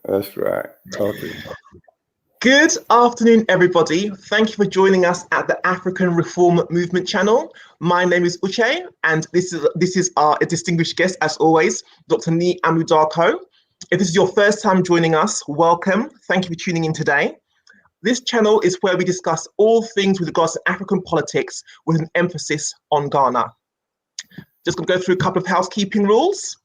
That's right. Okay. Good afternoon, everybody. Thank you for joining us at the African Reform Movement channel. My name is Uche, and this is our distinguished guest, as always, Dr. Nii Amudako. If this is your first time joining us, welcome. Thank you for tuning in today. This channel is where we discuss all things with regards to African politics with an emphasis on Ghana. Just going to go through a couple of housekeeping rules.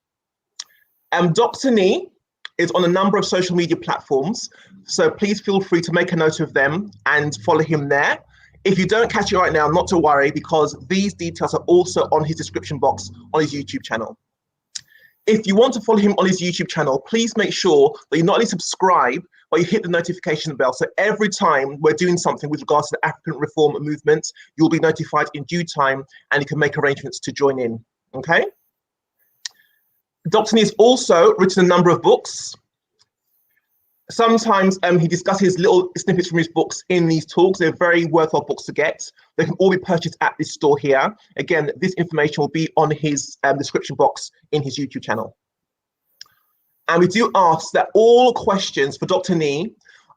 Dr. Nii is on a number of social media platforms, so please feel free to make a note of them and follow him there. If you don't catch it right now, not to worry, because these details are also on his description box on his YouTube channel. If you want to follow him on his YouTube channel, please make sure that you not only subscribe, but you hit the notification bell. So every time we're doing something with regards to the African Reform Movement, you'll be notified in due time and you can make arrangements to join in, okay? Dr. Nii has also written a number of books. Sometimes he discusses little snippets from his books in these talks. They're very worthwhile books to get. They can all be purchased at this store here. Again, this information will be on his description box in his YouTube channel. And we do ask that all questions for Dr. Nii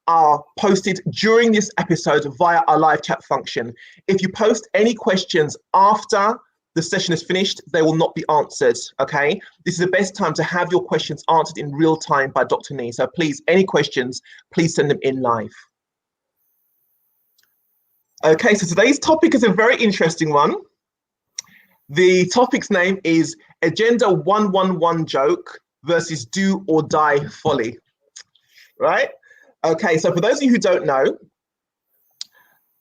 are posted during this episode via our live chat function. If you post any questions after the session is finished, they will not be answered, okay? This is the best time to have your questions answered in real time by Dr. Nii. So please, any questions, please send them in live. Okay, so today's topic is a very interesting one. The topic's name is Agenda 111 Joke versus Do or Die Folly, right? Okay, so for those of you who don't know,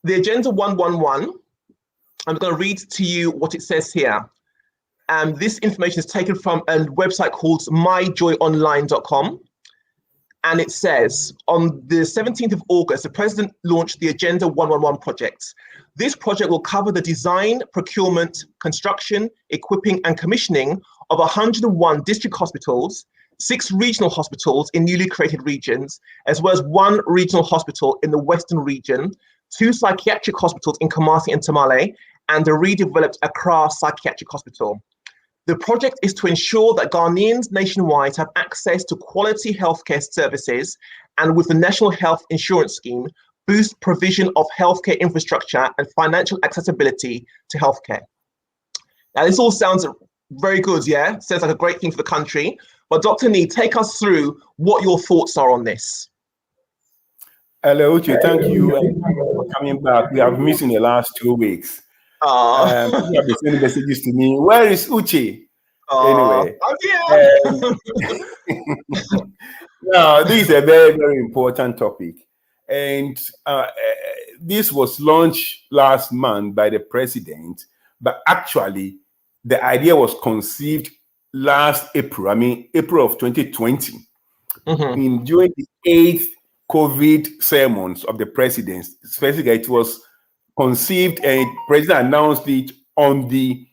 the Agenda 111, I'm going to read to you what it says here. This information is taken from a website called myjoyonline.com. And it says, on the 17th of August, the president launched the Agenda 111 project. This project will cover the design, procurement, construction, equipping, and commissioning of 101 district hospitals, 6 regional hospitals in newly created regions, as well as 1 regional hospital in the Western region, 2 psychiatric hospitals in Kumasi and Tamale, and a redeveloped Accra Psychiatric Hospital. The project is to ensure that Ghanaians nationwide have access to quality healthcare services, and with the National Health Insurance Scheme, boost provision of healthcare infrastructure and financial accessibility to healthcare. Now, this all sounds very good, yeah? Sounds like a great thing for the country. But Dr. Nii, take us through what your thoughts are on this. Hello, Uche. Thank you for coming back. We have missed in the last 2 weeks. You have been sending messages to me. Where is Uche? Anyway. Now, this is a very, very important topic. And this was launched last month by the president. But actually, the idea was conceived last April. I mean, April of 2020. During the 8th COVID sermons of the president. Specifically, it was conceived and the president announced it on the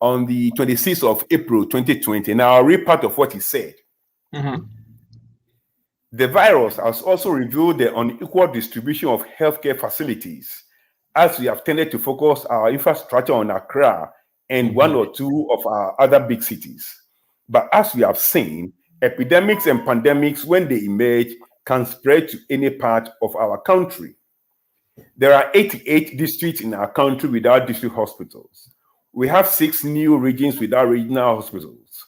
26th of April 2020. Now I'll read part of what he said. The virus has also revealed the unequal distribution of healthcare facilities, as we have tended to focus our infrastructure on Accra and 1 or 2 of our other big cities. But as we have seen, epidemics and pandemics, when they emerge, can spread to any part of our country. There are 88 districts in our country without district hospitals. We have 6 new regions without regional hospitals.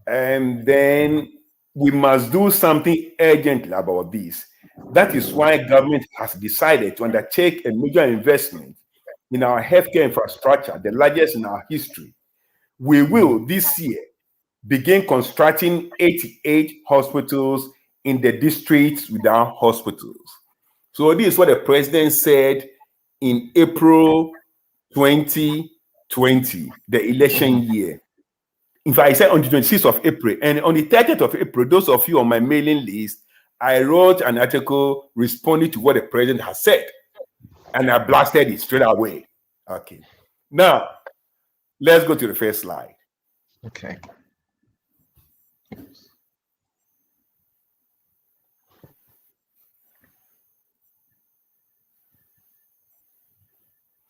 And then we must do something urgently about this. That is why government has decided to undertake a major investment in our healthcare infrastructure, the largest in our history. We will this year begin constructing 88 hospitals in the districts without hospitals. So this is what the president said in April 2020, the election year. In fact, I said on the 26th of April, and on the 30th of April, those of you on my mailing list, I wrote an article responding to what the president has said, and I blasted it straight away. Okay. Now, let's go to the first slide. Okay.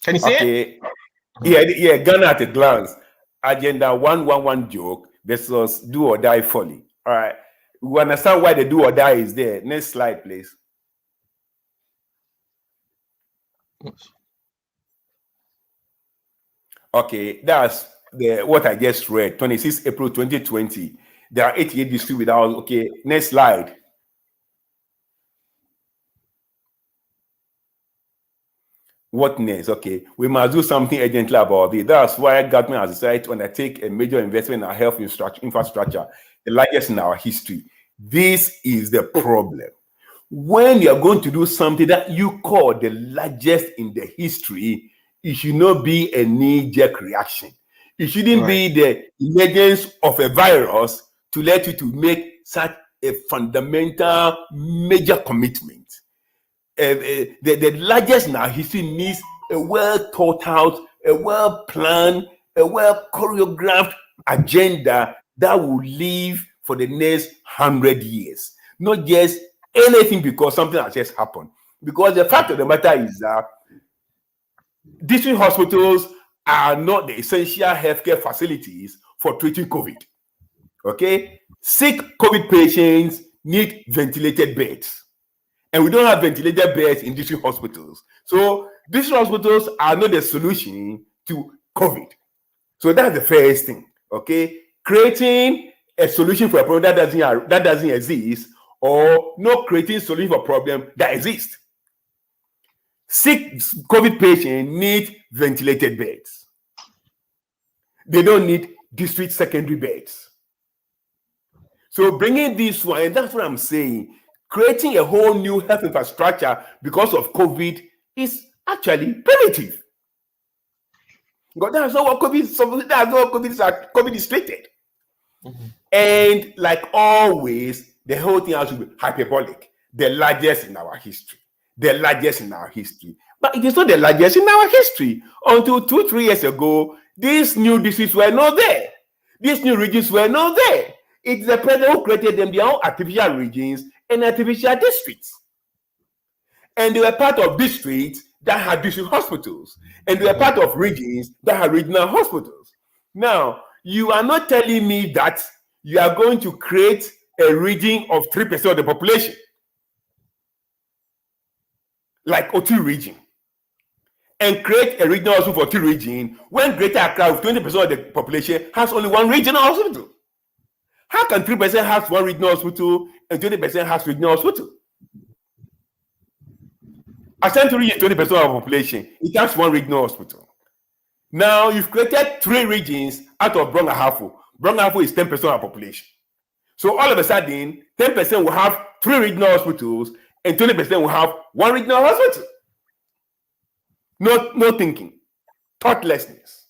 Can you see it? Yeah, Ghana at a glance. Agenda 111 joke. This was Do or Die Folly. All right. we understand why the do or die is there. Next slide, please. Okay, that's what I just read. 26 April 2020. There are 88 districts without. Okay, next slide. What next? Okay, we must do something urgently about it. That's why government has decided to undertake a major investment in our health infrastructure, the largest in our history. This is the problem. When you're going to do something that you call the largest in the history, it should not be a knee-jerk reaction. It shouldn't be the emergence of a virus to let you to make such a fundamental major commitment. The largest in our history needs a well thought out, a well planned, a well choreographed agenda that will live for the next 100 years. Not just anything because something has just happened. Because the fact of the matter is that district hospitals are not the essential healthcare facilities for treating COVID. Okay? Sick COVID patients need ventilated beds. And we don't have ventilated beds in district hospitals. So district hospitals are not the solution to COVID. So that's the first thing. Okay? Creating a solution for a problem that doesn't exist, or not creating solution for a problem that exists. Sick COVID patients need ventilated beds. They don't need district secondary beds. So bringing this one, and that's what I'm saying, creating a whole new health infrastructure because of COVID is actually primitive. But that's not what COVID is. COVID is treated. And like always, the whole thing has to be hyperbolic. The largest in our history. The largest in our history. But it is not the largest in our history. Until 2-3 years ago, these new districts were not there. These new regions were not there. It's the president who created them, their own artificial regions and artificial districts. And they were part of districts that had district hospitals. And they were part of regions that had regional hospitals. Now, you are not telling me that you are going to create a region of 3% of the population, like Oti region, and create a regional hospital for 2 regions when Greater Accra, with 20% of the population, has only 1 regional hospital. How can 3% have 1 regional hospital and 20% has regional hospital? Ashanti region is 20% of the population. It has 1 regional hospital. Now you've created 3 regions out of Brong-Ahafo. Brong-Ahafo is 10% of the population. So all of a sudden, 10% will have 3 regional hospitals and 20% will have 1 regional hospital. No thinking. Thoughtlessness.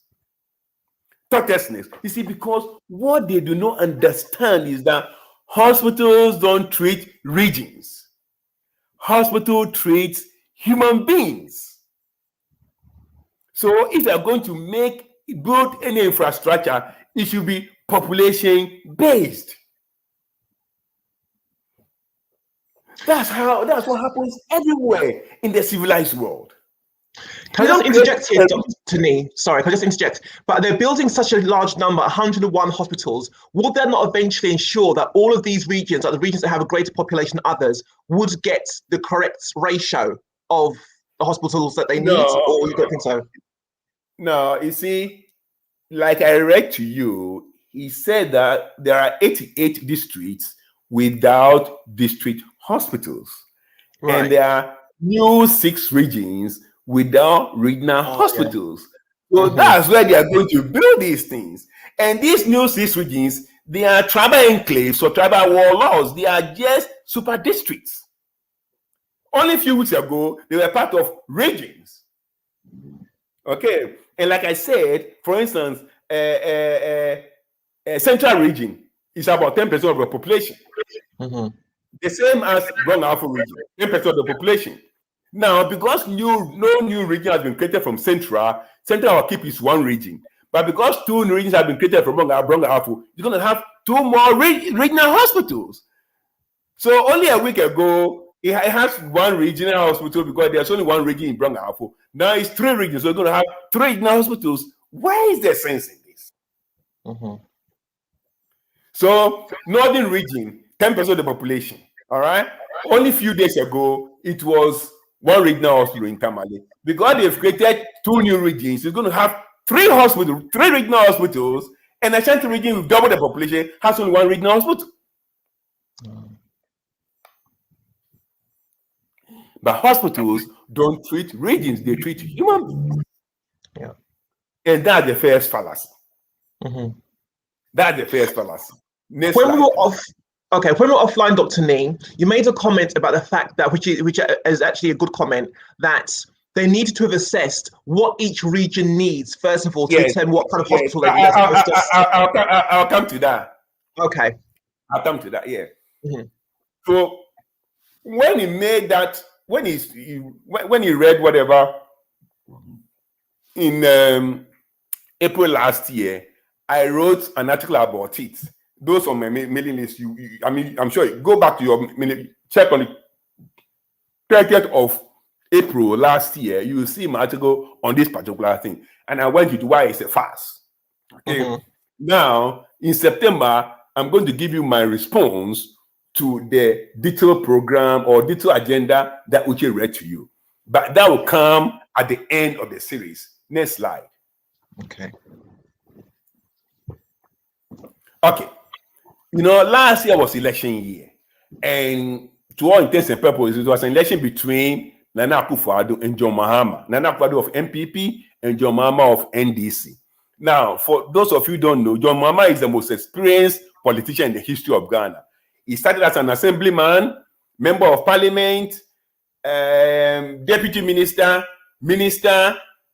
You see, because what they do not understand is that hospitals don't treat regions. Hospital treats human beings. So if you are going to build any infrastructure, it should be population based. That's what happens everywhere in the civilized world. Can I just interject here, Dr. Nii? Sorry, can I just interject? But they're building such a large number, 101 hospitals. Would that not eventually ensure that all of these regions, like the regions that have a greater population than others, would get the correct ratio of the hospitals that they need? Or you don't think so? No, you see, like I read to you, he said that there are 88 districts without district hospitals. Right. And there are new 6 regions without regional hospitals. Yeah. So that's where they are going to build these things. And these new 6 regions, they are tribal enclaves or tribal warlords. They are just super districts. Only a few weeks ago, they were part of regions. Okay. And like I said, for instance, Central region is about 10% of the population. The same as Brong-Ahafo region, 10% of the population. Now, because no new region has been created from Central will keep its 1 region. But because 2 new regions have been created from Brong-Ahafo, you're going to have 2 more regional hospitals. So only a week ago, it has 1 regional hospital because there's only 1 region in Brong-Ahafo. Now it's 3 regions, so you're going to have 3 regional hospitals. Where is the sense in this? So Northern region, 10% of the population. All right. Only a few days ago, it was one regional hospital in Tamale. Because they've created 2 new regions, it's going to have 3 hospitals, 3 regional hospitals, and Ashanti region with double the population has only 1 regional hospital. But hospitals don't treat regions, they treat human beings. Yeah. And that's the first fallacy. That's the first fallacy. Next When slide. we were offline, Dr. Nii, you made a comment about the fact that, which is actually a good comment, that they needed to have assessed what each region needs, first of all, to determine what kind of hospital they need. I'll come to that. Okay. I'll come to that, yeah. So when he made that, when he read whatever in April last year, I wrote an article about it. Those on my mailing list, I'm sure you go back to your mailing, check on the 30th of April last year, you will see my article on this particular thing. And I went into why it's a farce. Okay. Now, in September, I'm going to give you my response to the detailed program or detailed agenda that Uche read to you. But that will come at the end of the series. Next slide. Okay. Okay. Last year was election year. And to all intents and purposes, it was an election between Nana Akufo-Addo and John Mahama. Nana Akufo-Addo of MPP and John Mahama of NDC. Now, for those of you who don't know, John Mahama is the most experienced politician in the history of Ghana. He started as an assemblyman, member of parliament, deputy minister,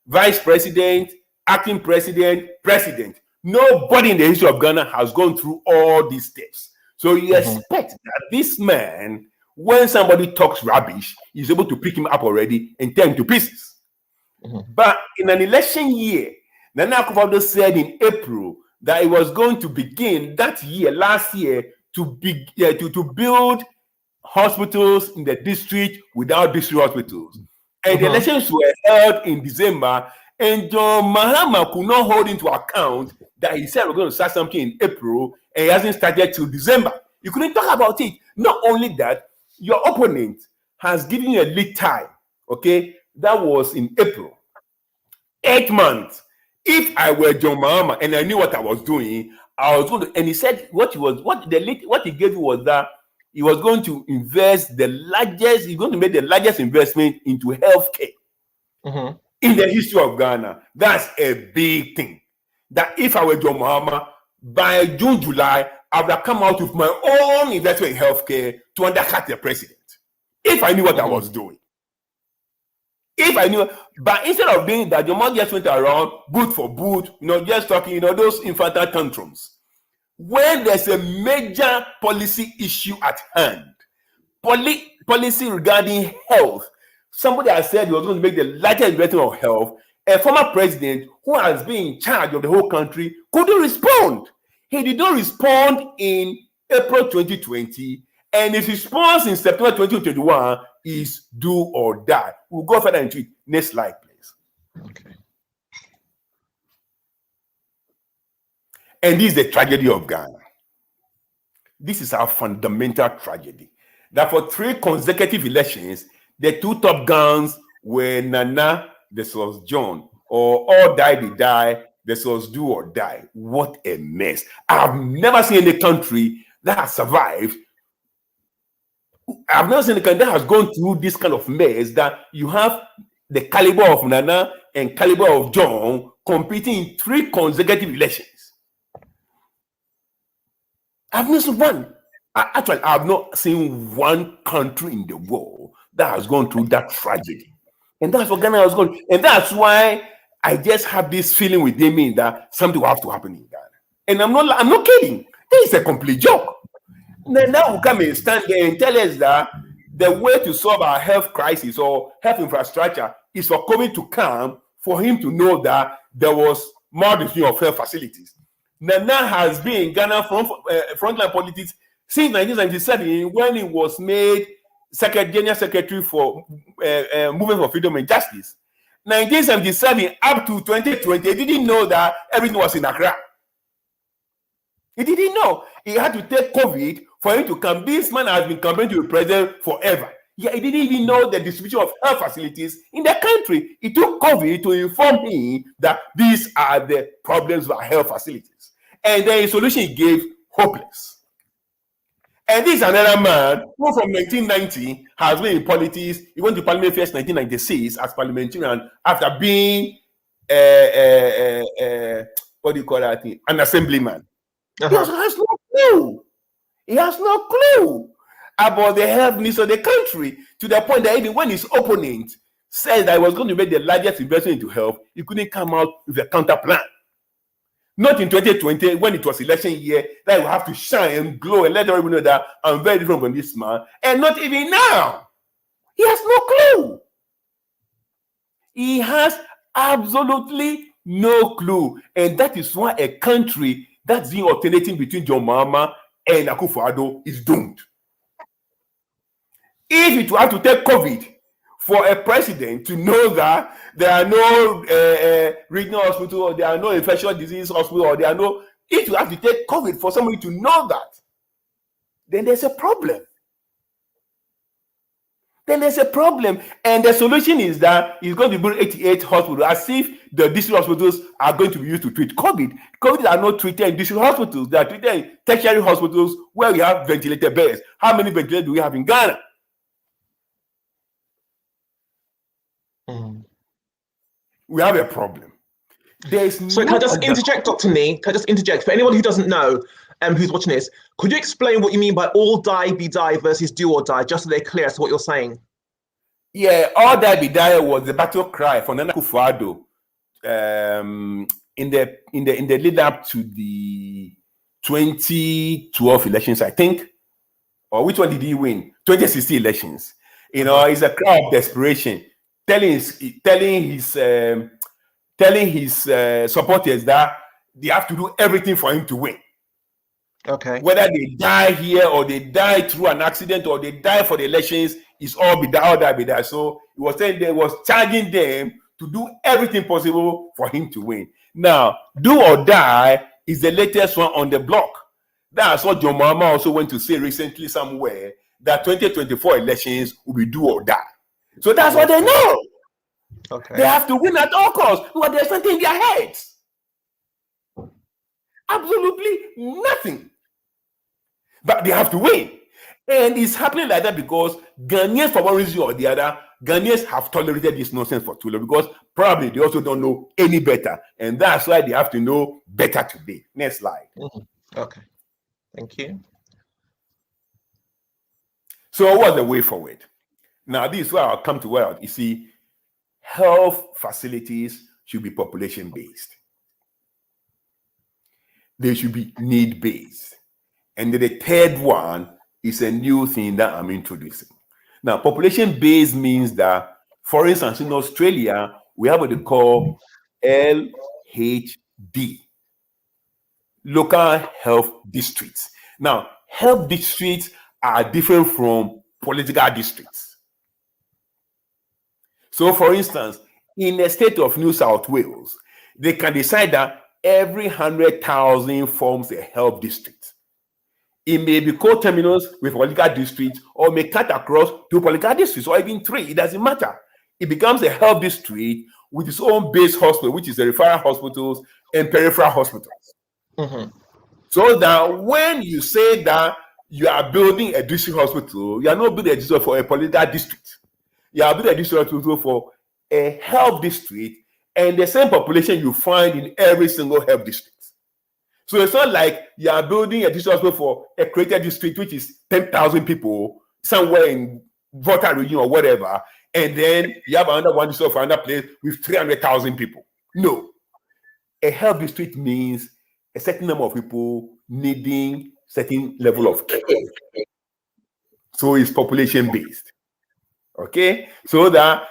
vice president, acting president, president. Nobody in the history of Ghana has gone through all these steps. So you expect that this man, when somebody talks rubbish, he's able to pick him up already and tear him to pieces. But in an election year, Nana Akufo-Addo said in April that he was going to begin that year, last year, to build hospitals in the district without district hospitals. And the elections were held in December, and John Mahama could not hold into account that he said we're going to start something in April, and he hasn't started till December. You couldn't talk about it. Not only that, your opponent has given you a lead time, okay? That was in April. 8 months. If I were John Mahama and I knew what I was doing, I was going to, and he said what he gave you was that he was going to invest he's going to make the largest investment into healthcare in the history of Ghana. That's a big thing. That if I were John Mahama, by June, July, I would have come out with my own investment in healthcare to undercut the president. If I knew what I was doing. If I knew, but instead of doing that, John Mahama just went around boot for boot, just talking, those infantile tantrums. When there's a major policy issue at hand, policy regarding health, somebody has said he was going to make the largest investment of health. A former president who has been in charge of the whole country couldn't respond. He did not respond in April 2020, and his response in September 2021 is do or die. We'll go further into it. Next slide, please. Okay. And this is the tragedy of Ghana. This is our fundamental tragedy. That for 3 consecutive elections, the 2 top guns were Nana, this was John, or all die, they die, this was do or die. What a mess. I've never seen any country that has survived. I've never seen a country that has gone through this kind of mess, that you have the caliber of Nana and caliber of John competing in 3 consecutive elections. I've not seen one. Actually, I've not seen one country in the world that has gone through that tragedy. And that's what Ghana has gone. And that's why I just have this feeling within me that something will have to happen in Ghana. And I'm not kidding. This is a complete joke. Now we come and stand there and tell us that the way to solve our health crisis or health infrastructure is for COVID to come, for him to know that there was malnutrition of health facilities. Nana has been in Ghana from frontline politics since 1997, when he was made General Secretary for Movement for Freedom and Justice. 1977 up to 2020, he didn't know that everything was in Accra. He didn't know. He had to take COVID for him to come. This man has been campaigning to be president forever. Yeah, he didn't even know the distribution of health facilities in the country. It took COVID to inform him that these are the problems with our health facilities. And then his solution he gave, hopeless. And this is another man who from 1990 has been in politics. He went to parliament first 1996 as parliamentarian after being what do you call that thing? An assemblyman. He has no clue. He has no clue about the health needs of the country, to the point that even when his opponent said that he was going to make the largest investment into health, he couldn't come out with a counter plan. Not in 2020, when it was election year, that you have to shine and glow and let everyone know that I'm very different from this man. And not even now. He has no clue. He has absolutely no clue. And that is why a country that's being alternating between John Mahama and Akufo-Addo is doomed. If it were to take COVID for a president to know that there are no regional hospital, or there are no infectious disease hospital, or there are no, if you have to take COVID for somebody to know that, then there's a problem. Then there's a problem. And the solution is that he's going to build 88 hospitals, as if the district hospitals are going to be used to treat COVID. COVID are not treated in district hospitals. They are treated in tertiary hospitals where we have ventilator beds. How many ventilators do we have in Ghana? We have a problem. So can I just interject, Dr. Nii? Can I just interject? For anyone who doesn't know, who's watching this, could you explain what you mean by all die be die versus do or die, just so they're clear as to what you're saying? Yeah, all die be die was the battle cry for Nana Akufo-Addo in the lead up to the 2012 elections, I think. Or which one did he win? 2016 elections. You know, it's a cry of desperation, telling his supporters that they have to do everything for him to win. Okay. Whether they die here or they die through an accident or they die for the elections, it's all be that. So he was saying they was charging them to do everything possible for him to win. Now, do or die is the latest one on the block. That's what John Mahama also went to say recently somewhere, that 2024 elections will be do or die. So that's what they know. Okay. They have to win at all costs. What there's something in their heads. Absolutely nothing. But they have to win. And it's happening like that because Ghanaians, for one reason or the other, Ghanaians have tolerated this nonsense for too long, because probably they also don't know any better. And that's why they have to know better today. Next slide. Okay. Thank you. So what's the way forward? Now, this is where I'll come to where, you see, health facilities should be population-based. They should be need-based. And then the third one is a new thing that I'm introducing. Now, population-based means that, for instance, in Australia, we have what they call LHD, local health districts. Now, health districts are different from political districts. So, for instance, in the state of New South Wales, they can decide that every 100,000 forms a health district. It may be co-terminus with political districts, or may cut across two political districts, or even three. It doesn't matter. It becomes a health district with its own base hospital, which is the referral hospitals and peripheral hospitals. So that when you say that you are building a district hospital, you are not building a district for a political district. You are building a district hospital for a health district, and the same population you find in every single health district. So it's not like you are building a district hospital for a created district, which is 10,000 people somewhere in Volta region or whatever, and then you have another one district for another place with 300,000 people. No. A health district means a certain number of people needing certain level of care. So it's population-based. Okay? So that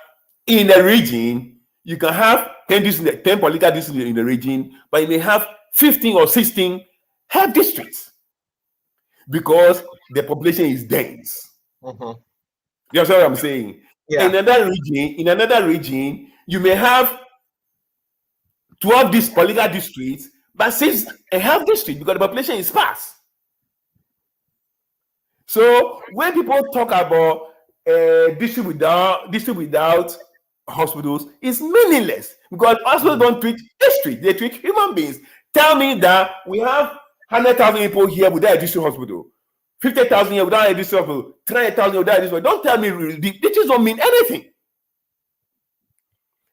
in a region, you can have 10 political districts in the region, but you may have 15 or 16 health districts because the population is dense. You understand what I'm saying? Yeah. In another region, you may have 12 political districts, but 6 a health district because the population is sparse. So when people talk about district without hospitals, it's meaningless because hospitals don't treat district; they treat human beings. Tell me that we have 100,000 people here without a district hospital, 50,000 here without a district hospital, 300,000 without a district hospital. Don't tell me the just don't mean anything.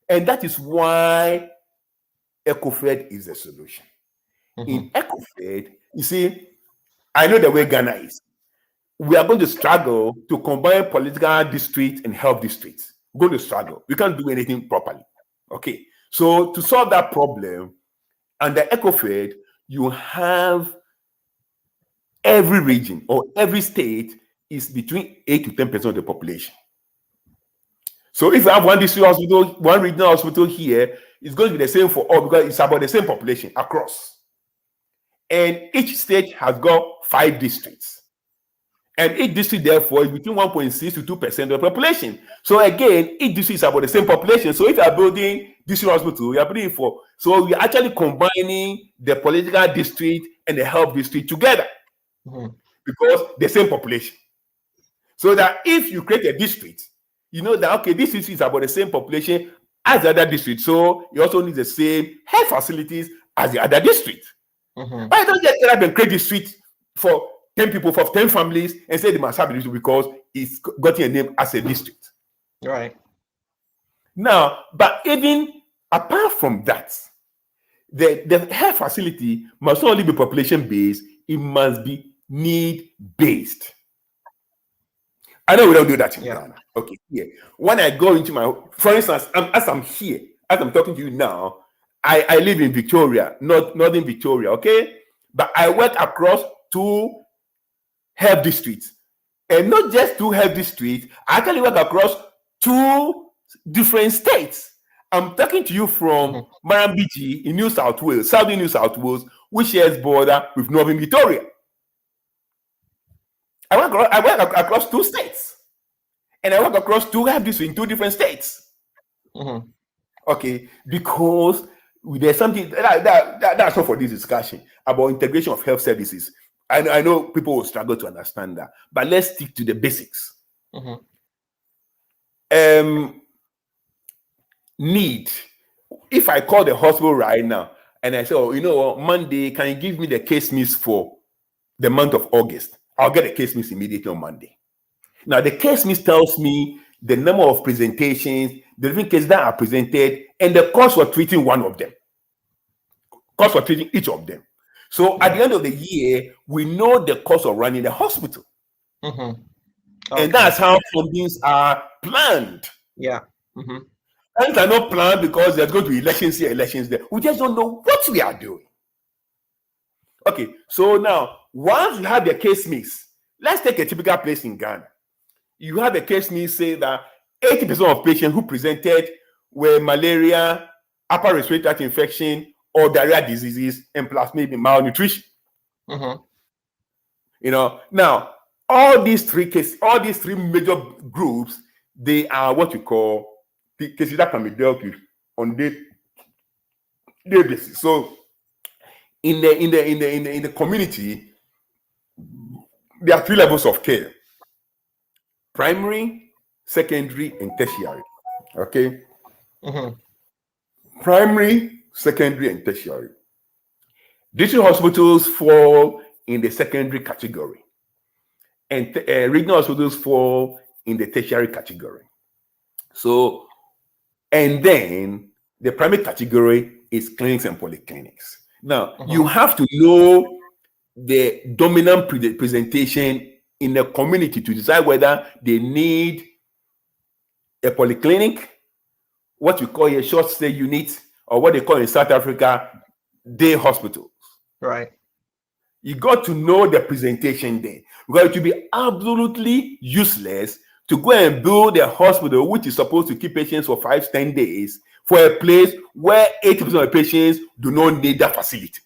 And that is why EcoFed is the solution. In EcoFed, you see, I know the way Ghana is. We are going to struggle to combine political districts and health districts. We're going to struggle. We can't do anything properly. Okay. So to solve that problem, under EcoFed, you have every region or every state is between 8 to 10% of the population. So if you have one district hospital, one regional hospital here, it's going to be the same for all because it's about the same population across. And each state has got 5 districts. And each district, therefore, is between 1.6 to 2% of the population. So again, each district is about the same population. So if you are building district hospital, you are building for. So we are actually combining the political district and the health district together because the same population. So that if you create a district, you know that okay, this district is about the same population as the other district. So you also need the same health facilities as the other district. But I don't just get up and create district for 10 people, for 10 families, and say they must have a district because it's gotten a name as a district. Right. Now, but even apart from that, the health facility must not only be population-based, it must be need-based. I know we don't do that in Ghana. Okay, here. When I go into for instance, as I'm here, as I'm talking to you now, I live in Victoria, northern Victoria, okay? But I work across 2 health districts. And not just 2 health districts, I actually work across 2 different states. I'm talking to you from Marambiji in New South Wales, southern New South Wales, which shares border with northern Victoria. I work across 2 states. And I work across 2 health districts in 2 different states. Okay, because there's something that's all for this discussion about integration of health services. I know people will struggle to understand that, but let's stick to the basics. Need. If I call the hospital right now and I say, oh, you know what, Monday, can you give me the case miss for the month of August? I'll get a case miss immediately on Monday. Now, the case miss tells me the number of presentations, the different cases that are presented, and the cost for treating one of them. Cost for treating each of them. So at the end of the year, we know the cost of running the hospital. Okay. And that's how fundings are planned. Things are not planned because there's going to be elections here, elections there. We just don't know what we are doing. Okay, so now, once you have the case mix, let's take a typical place in Ghana. You have a case mix, say that 80% of patients who presented were malaria, upper respiratory tract infection, or diarrhea diseases, and plus maybe malnutrition. You know, now all these 3 cases, all these 3 major groups, they are what you call the cases that can be dealt with on day basis. So in the community, there are 3 levels of care: primary, secondary, and tertiary. Okay. Primary, secondary, and tertiary. District hospitals fall in the secondary category, and regional hospitals fall in the tertiary category. So, and then the primary category is clinics and polyclinics. Now, you have to know the dominant presentation in the community to decide whether they need a polyclinic, what we call a short stay unit, or what they call in South Africa, day hospitals. Right. You got to know the presentation there. Because it will be absolutely useless to go and build a hospital which is supposed to keep patients for 5-10 days for a place where 80% of the patients do not need that facility.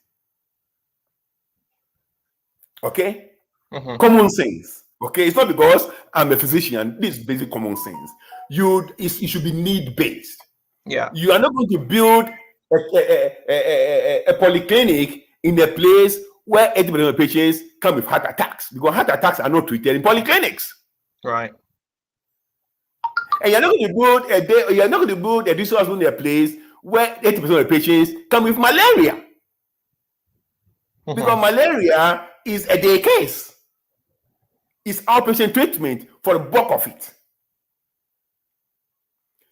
Okay? Common sense. Okay, it's not because I'm a physician. This is basic common sense. It should be need-based. You are not going to build a polyclinic in a place where 80% of patients come with heart attacks, because heart attacks are not treated in polyclinics. Right. And you're not going to build a district hospital in a place where 80% of the patients come with malaria. Because malaria is a day case. It's outpatient treatment for the bulk of it.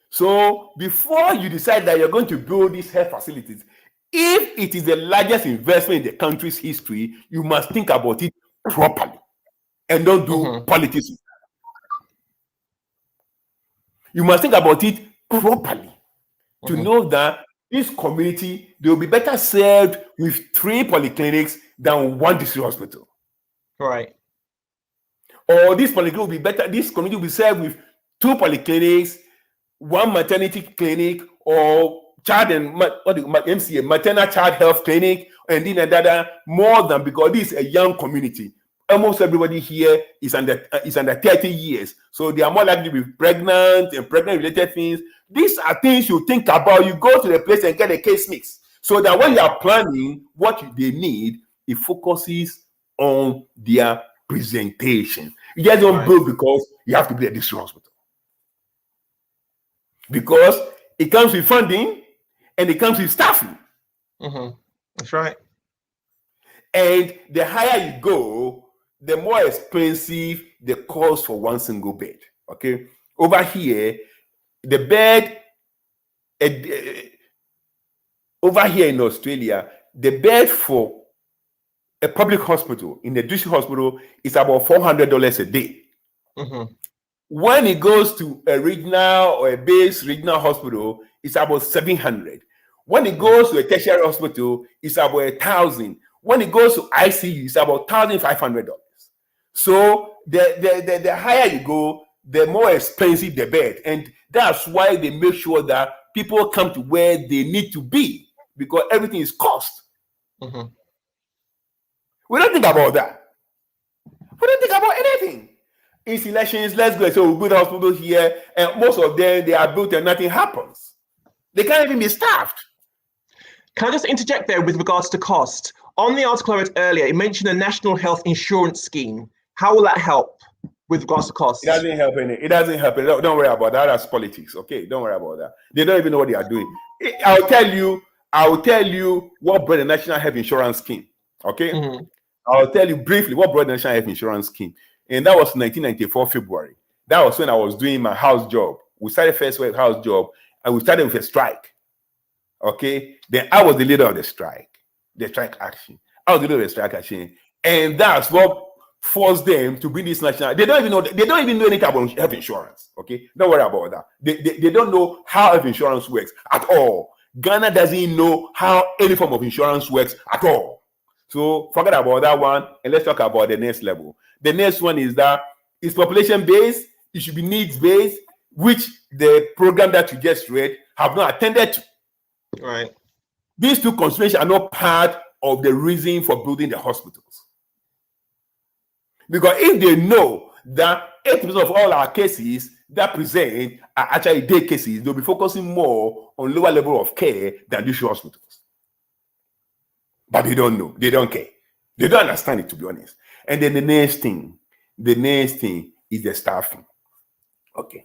So before you decide that you're going to build these health facilities, if it is the largest investment in the country's history, you must think about it properly and don't do politics. You must think about it properly to know that this community, they will be better served with 3 polyclinics than 1 district hospital. Right. Or this community will be served with 2 polyclinics, 1 maternity clinic, or child and MCA, maternal child health clinic, and then another, more than, because this is a young community. Almost everybody here is under 30 years. So they are more likely to be pregnant and pregnant-related things. These are things you think about. You go to the place and get a case mix. So that when you are planning what they need, it focuses on their presentation. You just don't build because you have to be a district hospital. Because it comes with funding and it comes with staffing. That's right. And the higher you go, the more expensive the cost for 1 single bed. Okay. Over here, the bed, over here in Australia, the bed for a public hospital in the district hospital is about $400 a day. When it goes to a regional or a base regional hospital, it's about $700. When it goes to a tertiary hospital, it's about $1,000. When it goes to ICU, it's about $1,500. So the higher you go, the more expensive the bed. And that's why they make sure that people come to where they need to be, because everything is cost. We don't think about that. We don't think about anything. It's elections, let's go. So we build hospitals here, and most of them, they are built and nothing happens. They can't even be staffed. Can I just interject there with regards to cost? On the article I read earlier, it mentioned a national health insurance scheme. How will that help with regards to cost? It doesn't help any. It doesn't help. Don't worry about that. That's politics. Okay, don't worry about that. They don't even know what they are doing. I'll tell you what brought the national health insurance scheme. Okay, I'll tell you briefly what brought the national health insurance scheme, and that was 1994 February. That was when I was doing my house job. We started first with house job, and we started with a strike. Okay, then I was the leader of the strike action. I was the leader of the strike action, and that's what forced them to bring this national. They don't even know anything about health insurance. Okay, don't worry about that. They don't know how health insurance works at all. Ghana doesn't know how any form of insurance works at all. So forget about that one, and let's talk about the next level. The next one is that it's population based. It should be needs based, which the program that you just read have not attended to. Right. These 2 considerations are not part of the reason for building the hospitals. Because if they know that 80% of all our cases that present are actually day cases, they'll be focusing more on lower level of care than district hospitals. But they don't know. They don't care. They don't understand it, to be honest. And then the next thing is the staffing. Okay.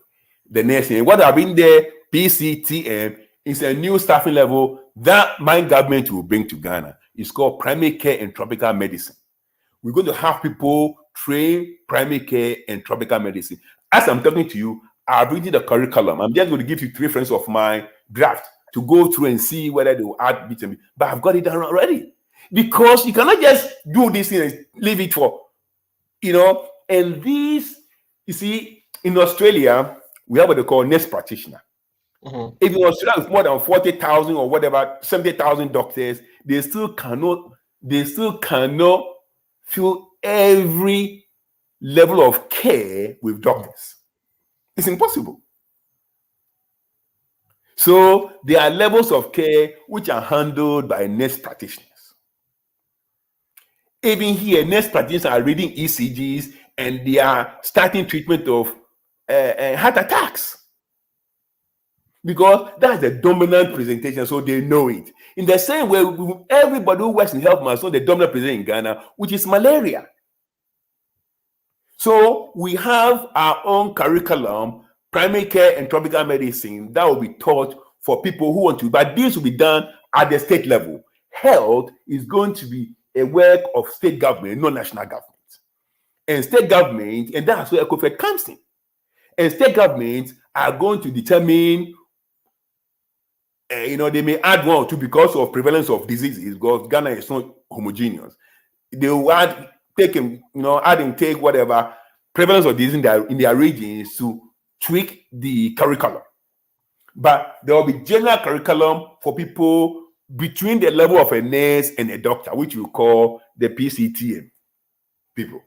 The next thing, what I've been there, PCTM, is a new staffing level that my government will bring to Ghana. It's called primary care and tropical medicine. We're going to have people train primary care and tropical medicine. As I'm talking to you, I've written the curriculum. I'm just going to give you 3 references of my draft to go through and see whether they will add bits and bits. But I've got it done already. Because you cannot just do this thing and leave it for, and these, you see, in Australia, we have what they call nurse practitioner. If in Australia with more than 40,000 or whatever, 70,000 doctors, they still cannot fill every level of care with doctors. It's impossible. So there are levels of care which are handled by nurse practitioners. Even here, nurse practitioners are reading ECGs and they are starting treatment of heart attacks. because that's the dominant presentation, so they know it. In the same way, everybody who works in health must know the dominant presentation in Ghana, which is malaria. So we have our own curriculum, primary care and tropical medicine, that will be taught for people who want to, but this will be done at the state level. Health is going to be a work of state government, not national government. And state government, and that's where ECOFED comes in. And state governments are going to determine, they may add one or two because of prevalence of diseases, because Ghana is not homogeneous. They will add, take whatever prevalence of disease in their regions to tweak the curriculum. But there will be general curriculum for people between the level of a nurse and a doctor, which we call the PCTM people.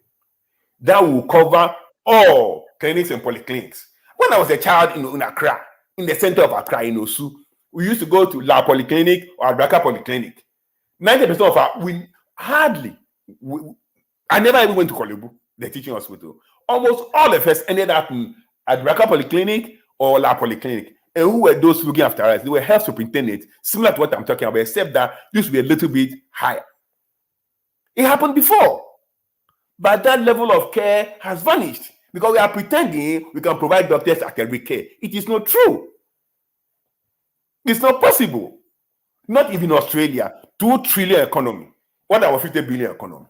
That will cover all clinics and polyclinics. When I was a child in Accra, in the center of Accra, in Osu, we used to go to La Polyclinic or Adraka Polyclinic. 90% of I never even went to Kolebu, the teaching hospital. Almost all of us ended up in Adraka Polyclinic or La Polyclinic. And who were those looking after us? They were health superintendents, similar to what I'm talking about, except that this will be a little bit higher. It happened before. But that level of care has vanished because we are pretending we can provide doctors at every care. It is not true. It's not possible. Not even Australia, 2 trillion economy. What our 50 billion economy?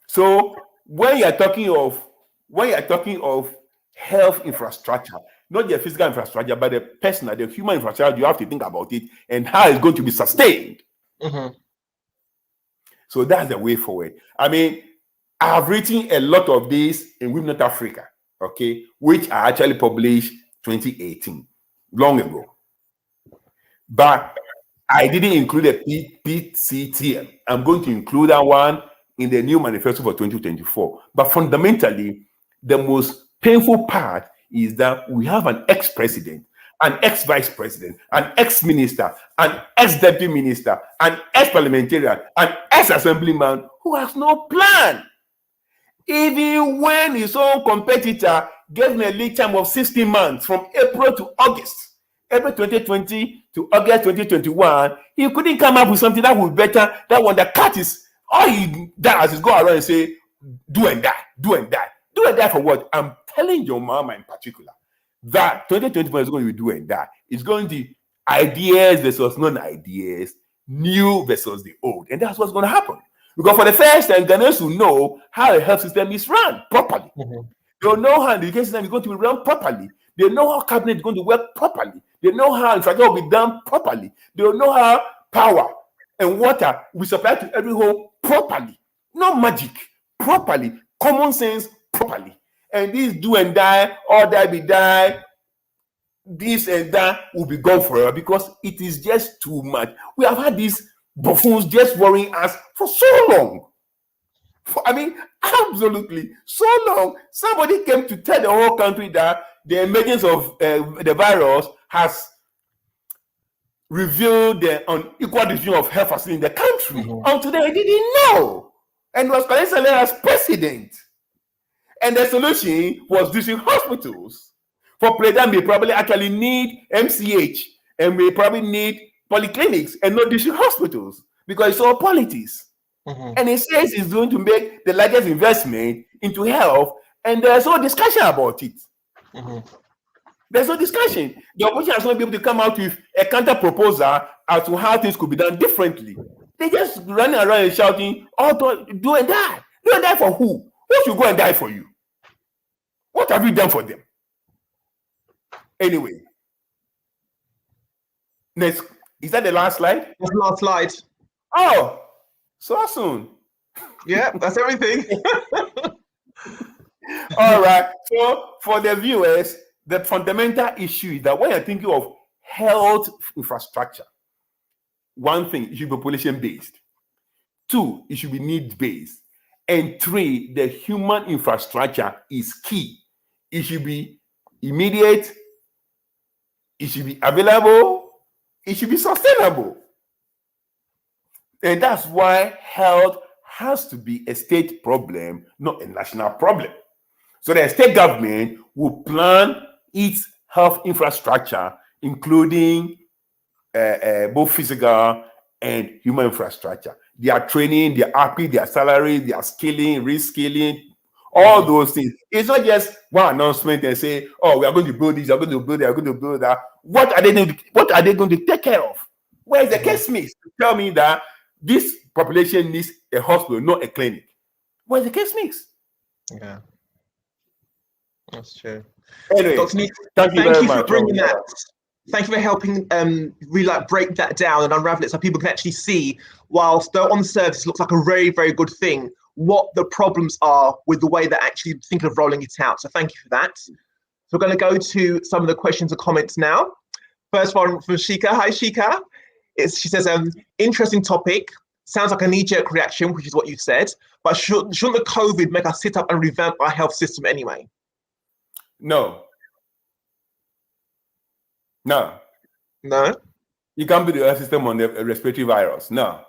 So when you are talking of health infrastructure, not the physical infrastructure, but the personal, the human infrastructure, you have to think about it and how it's going to be sustained. Mm-hmm. So that's the way forward. I mean, I have written a lot of this in Women Not Africa, okay, which I actually published 2018, long ago. But I didn't include a PCTM. I'm going to include that one in the new manifesto for 2024. But fundamentally, the most painful part is that we have an ex-president, an ex-vice president, an ex-minister, an ex-deputy minister, an ex-parliamentarian, an ex-assemblyman who has no plan. Even when his own competitor gave him a lead time of 16 months from April to August, April 2020 to August 2021, he couldn't come up with something that would be better. That one, the cat is, all he does is go around and say, do and die, do and die. Do and die for what? I'm telling your mama in particular that 2024 is going to be do and die. It's going to be ideas versus non-ideas, new versus the old. And that's what's going to happen. Because for the first time, Ghanaians will know how a health system is run properly. Mm-hmm. They'll know how the education system is going to be run properly. They know how cabinet is going to work properly. They know how infrastructure will be done properly. They'll know how power and water will supply to every home properly. Not magic, properly. Common sense, properly. And this do and die, or die be die, this and that will be gone forever because it is just too much. We have had these buffoons just worrying us for so long. Absolutely so long. Somebody came to tell the whole country that the emergence of the virus has revealed the unequal distribution of health facilities in the country. Mm-hmm. Until then, I didn't know. And was Kalesa as president. And the solution was district hospitals. For President, we probably actually need MCH and we probably need polyclinics and not district hospitals because it's all politics. Mm-hmm. And it says it's going to make the largest investment into health, and there's no discussion about it. Mm-hmm. There's no discussion. The opposition has not been able to come out with a counter proposal as to how things could be done differently. They just running around and shouting, "Oh, do and die. Do and die for who? Who should go and die for you? What have you done for them?" Anyway, next. Is that the last slide? That's the last slide. Oh, so soon. Yeah, that's everything. All right. So for the viewers, the fundamental issue is that when you're thinking of health infrastructure, one thing, it should be population-based. 2, it should be need-based. And 3, the human infrastructure is key. It should be immediate. It should be available. It should be sustainable. And that's why health has to be a state problem, not a national problem. So the state government will plan its health infrastructure, including both physical and human infrastructure. Their training, their RP, their salary, their skilling, reskilling, all those things. It's not just one announcement and say, "Oh, we are going to build this, we are going to build that, we are going to build that." What are they going to take care of? Where is the case mix to tell me that this population needs a hospital, not a clinic? Where's the case mix? Yeah, that's true. Anyway, Dr. Nii, thank you very much for bringing that. Thank you for helping really break that down and unravel it so people can actually see, whilst though on the surface looks like a very, very good thing, what the problems are with the way they're actually thinking of rolling it out. So thank you for that. So we're going to go to some of the questions and comments now. First one from Shika. Hi, Shika. She says, interesting topic. Sounds like a knee-jerk reaction, which is what you said. But shouldn't the COVID make us sit up and revamp our health system anyway? No. No. No? You can't build the health system on the respiratory virus. No.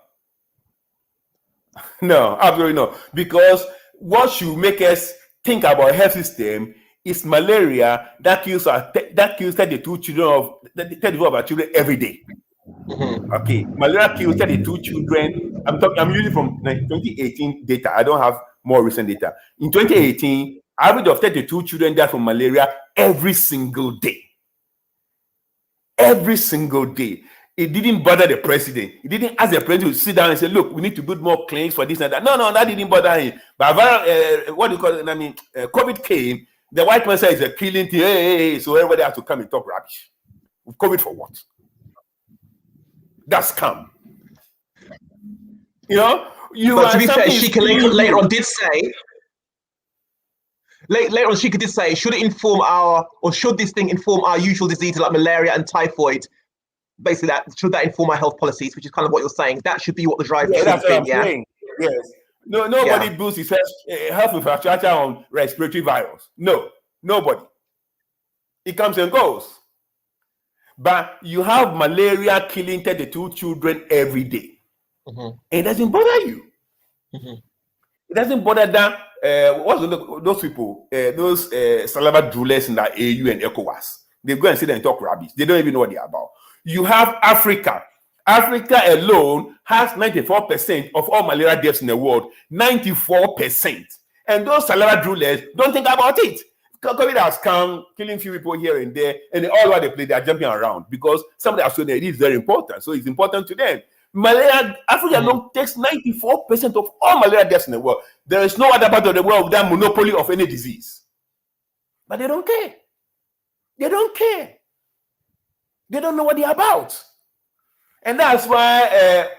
No, absolutely no. Because what should make us think about health system is malaria that kills 32 children of our children every day. Okay, malaria kills 32 children. I'm using from 2018 data. I don't have more recent data. In 2018, average of 32 children died from malaria every single day. Every single day. It didn't bother the president. He didn't ask the president to sit down and say, "Look, we need to build more clinics for this and that." No, that didn't bother him. But what do you call it? COVID came. The white man said it's a killing thing. Hey, so everybody has to come and talk rubbish. COVID for what? That's scam. You know, But to be fair, she later on did say. Later on, she did say, should this thing inform our usual diseases like malaria and typhoid? Basically, should that inform our health policies, which is kind of what you're saying. That should be what the driver should that's be. What I'm saying. Yes. No, nobody builds his health infrastructure on respiratory virus. No, nobody. It comes and goes. But you have malaria killing 32 children every day. And it doesn't bother you. It doesn't bother them. Those people, those saliva droolers in the AU and ECOWAS, they go and sit and talk rubbish. They don't even know what they're about. You have Africa. Africa alone has 94% of all malaria deaths in the world. 94%. And those saliva droolers don't think about it. COVID has come, killing few people here and there, and all over the place they are jumping around because somebody has said that it is very important. So it's important to them. Malaria, Africa alone takes 94% of all malaria deaths in the world. There is no other part of the world with that monopoly of any disease. But they don't care. They don't care. They don't know what they're about. And that's why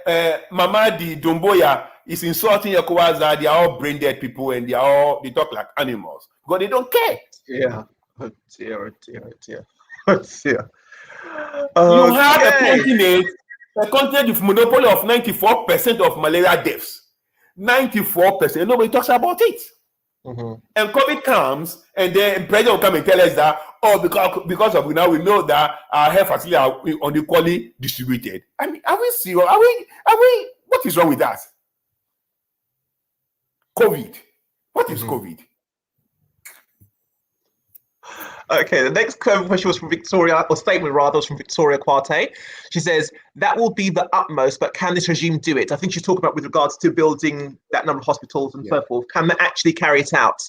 Mamadi Domboya is insulting ECOWAS that they are all brain dead people and they talk like animals. Because they don't care. Yeah. Oh dear. You have a continent with monopoly of 94% of malaria deaths. 94%. Nobody talks about it. And COVID comes, and then president will come and tell us that, because of now we know that our health facilities are unequally distributed. I mean, are we serious? Are we? What is wrong with that? COVID. What is COVID? Okay, the next question was from Victoria, or statement rather, was from Victoria Quarte. She says, that will be the utmost, but can this regime do it? I think she's talking about with regards to building that number of hospitals and so forth. Can they actually carry it out?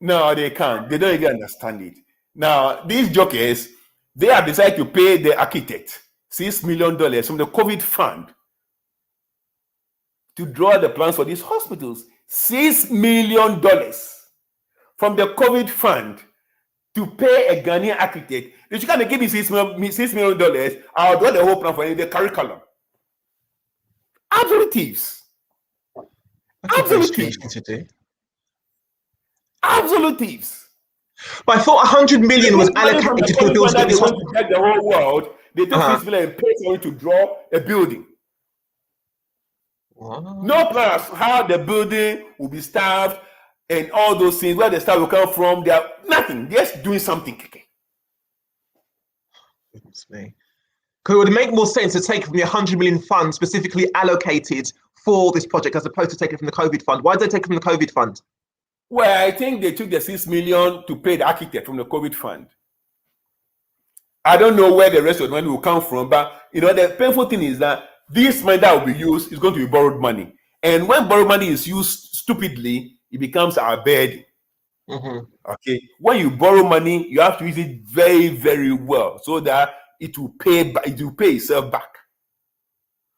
No, they can't. They don't even understand it. Now, these jokers, they have decided to pay the architect $6 million from the COVID fund to draw the plans for these hospitals. $6 million from the COVID fund to pay a Ghanaian architect. If you can't give me $6 million, I'll draw the whole plan for the curriculum. Absolute thieves. Absolute thieves. Absolute thieves. But I thought 100 million was allocated for the building. They want to get the whole world. They took $6 million and paid someone to draw a building. No plans how the building will be staffed and all those things, where the staff will come from. They are nothing. They're just doing something. Goodness me. Because it would make more sense to take from the 100 million fund specifically allocated for this project as opposed to taking from the COVID fund. Why did they take from the COVID fund? Well, I think they took the $6 million to pay the architect from the COVID fund. I don't know where the rest of the money will come from, but the painful thing is that this money that will be used is going to be borrowed money. And when borrowed money is used stupidly, it becomes our burden. Okay. When you borrow money, you have to use it very, very well so that it will pay itself back.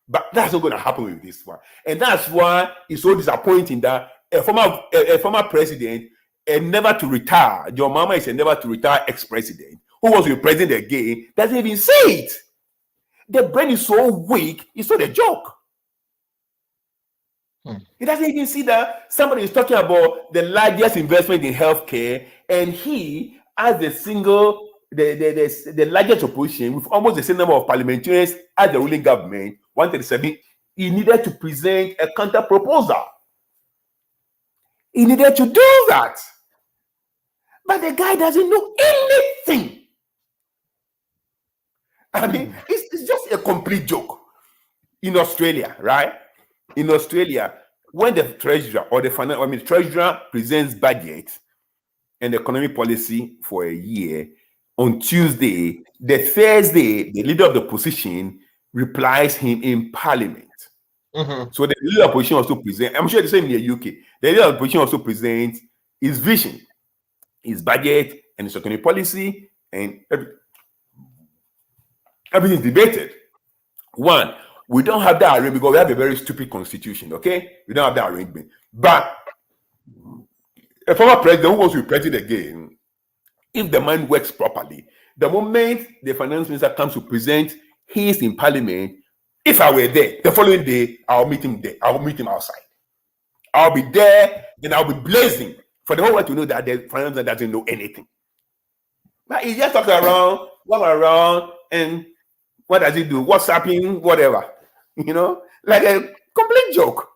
But that's not going to happen with this one. And that's why it's so disappointing that a former president, and never to retire, your mama is a never to retire ex-president who wants to be president again, doesn't even say it. The brain is so weak, it's not a joke. He doesn't even see that somebody is talking about the largest investment in healthcare, and he, as the largest opposition with almost the same number of parliamentarians as the ruling government, 137, he needed to present a counter proposal. He needed to do that. But the guy doesn't know anything. I mean, it's just a complete joke. In Australia, right? In Australia, when the treasurer or the treasurer presents budget and economic policy for a year, on Tuesday, the Thursday, the leader of the opposition replies him in parliament. So the leader of the opposition also presents, I'm sure the same in the UK, the leader of the opposition also presents his vision, his budget, and his economic policy, and everything is debated. One, we don't have that arrangement because we have a very stupid constitution, okay? We don't have that arrangement. But a former president who wants to be president again, if the mind works properly, the moment the finance minister comes to present his in parliament, if I were there, the following day, I'll meet him there. I'll meet him outside. I'll be there, then I'll be blazing for the whole world to know that the finance minister doesn't know anything. But he just talks around, walk around, and what does he do? WhatsApping, whatever. Like a complete joke.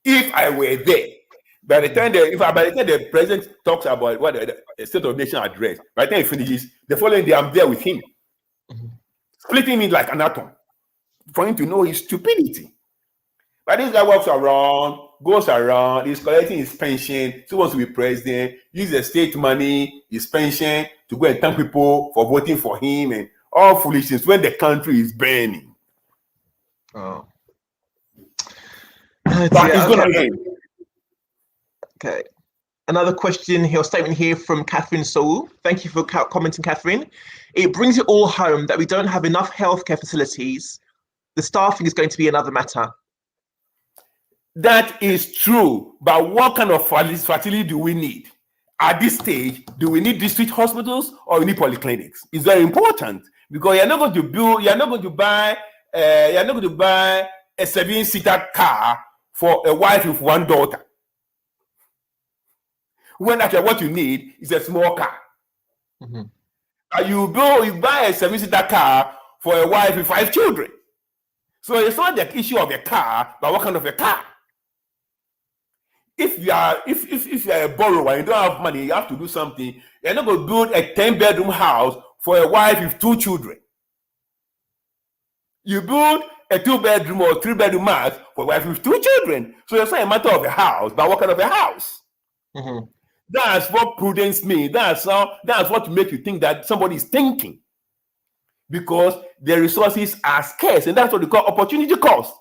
If I were there, by the time the president talks about what the State of the Nation address, by the time he finishes, the following day I'm there with him, splitting it like an atom, for him to know his stupidity. But this guy walks around, goes around, he's collecting his pension, still wants to be president, use the state money, his pension to go and thank people for voting for him, and all foolishness when the country is burning. Oh. But it's going to end. Okay. Another question here, statement here from Catherine Soul. Thank you for commenting, Catherine. It brings it all home that we don't have enough healthcare facilities. The staffing is going to be another matter. That is true. But what kind of facility do we need? At this stage, do we need district hospitals or we need polyclinics? It's very important because you're not going to buy a 7-seater car for a wife with one daughter. When actually what you need is a small car. You buy a 7-seater car for a wife with 5 children. So it's not the issue of a car, but what kind of a car? If you are a borrower and you don't have money, you have to do something. You're not going to build a 10-bedroom house for a wife with 2 children. You build a 2-bedroom or 3-bedroom house for a wife with 2 children. So it's not a matter of a house, but what kind of a house? That's what prudence means. That's what makes you think that somebody is thinking. Because the resources are scarce, and that's what they call opportunity cost.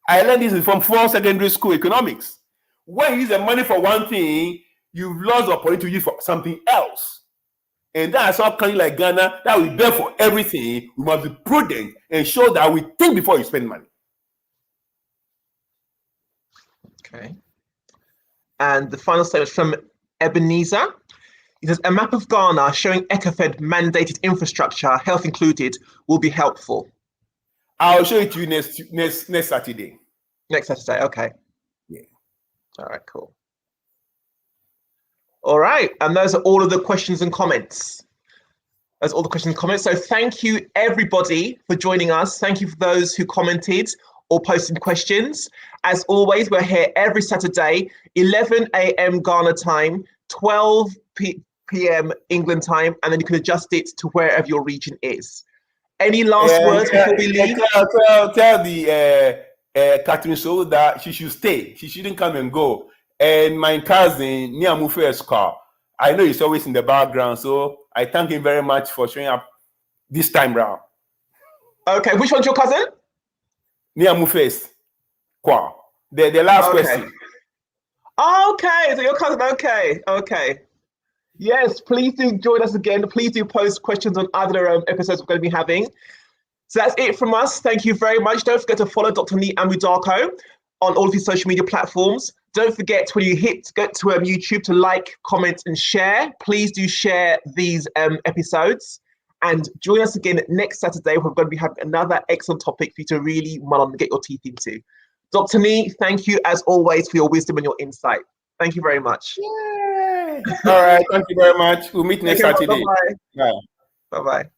I learned this from 4 secondary school economics. When you use the money for one thing, you've lost the opportunity to use for something else. And that's how country like Ghana, that we bear for everything, we must be prudent and show that we think before you spend money. Okay. And the final statement from Ebenezer. He says, a map of Ghana showing ECOFED mandated infrastructure, health included, will be helpful. I'll show it to you next Saturday. Next Saturday, okay. Yeah. All right, cool. All right, and those are all of the questions and comments. That's all the questions and comments. So thank you, everybody, for joining us. Thank you for those who commented or posted questions. As always, we're here every Saturday, 11 a.m. Ghana time, 12 p.m. England time, and then you can adjust it to wherever your region is. Any last words before we leave? Tell the Catherine Soul that she should stay. She shouldn't come and go. And my cousin, Niamufe's car, I know he's always in the background, so I thank him very much for showing up this time round. Okay, which one's your cousin? Niamu first. Kwa. The last question. Okay, so your cousin. Okay. Yes, please do join us again. Please do post questions on other episodes we're going to be having. So that's it from us. Thank you very much. Don't forget to follow Dr. Nii Amudako on all of his social media platforms. Don't forget when you go to YouTube to like, comment, and share. Please do share these episodes. And join us again next Saturday. We're going to be having another excellent topic for you to really mull on and get your teeth into. Dr. Nii, thank you as always for your wisdom and your insight. Thank you very much. Yay. All right. Thank you very much. We'll meet next Saturday. Bye-bye. Bye. Bye-bye.